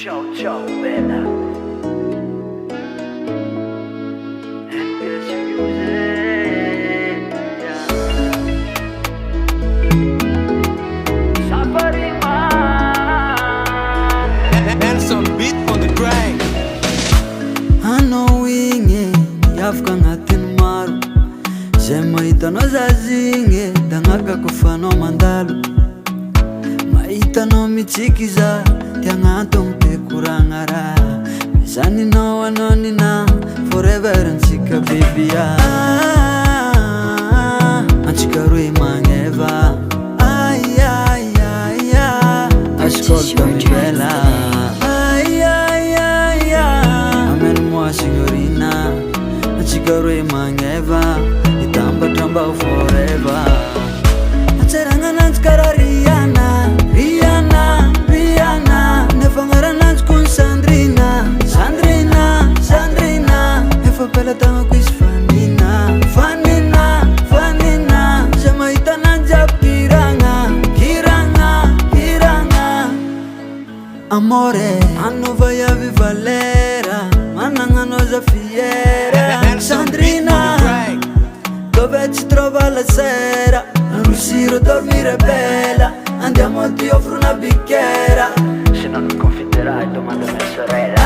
Ciao ciao bella. NPS Music, yeah. Safari man. Nelson beat on the grind. Anowinge yafika agnatin'ny maro zay mahitanao zazigny dagnaka kofanao mandalo mahitanao mitsiky za tiagnatogno be koragna raha mizaninao anao nina forever antsika baby antsika roe magneva ascolta mi bella amène-moi signorina antsika roe magneva itambatrambao forever atseragna ananjy karaha Rihanna Rihanna Rihanna nefa agnarananjy kony Sandrina Sandrina Sandrina efa pelatagnako izy fanina fanina fanina zay mahita ananjy aby kiragna kiragna kiragna amore anova iavi Valera managna za fiera Sandrina dove ci trova la sera non riuscirò a dormire bella andiamo ti offro una bicchiera Se non mi confiderai domanda a mia sorella.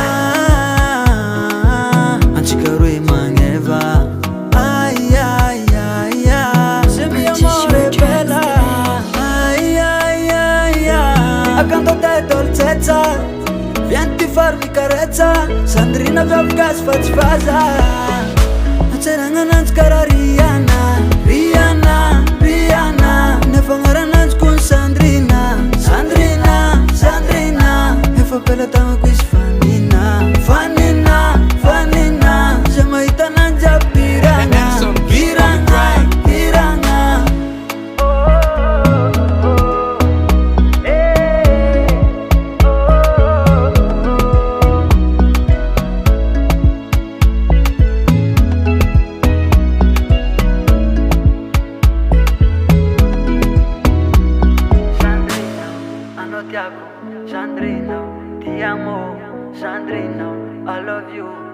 antsika roe magneva se mio amore bella accanto a te dolcezza vienti farmi carezza Sandrina viavka sfacci fasa atseragna ananjy karaha Rihanna Rihanna Rihanna nefa agnarananjy kony Sandrina Sandrina Sandrina efa pelatagnako izy fanina fanina fanina zay mahita ananjy aby kiragna kiragna kiragna Sandrina, ti amo, Sandrina, I love you.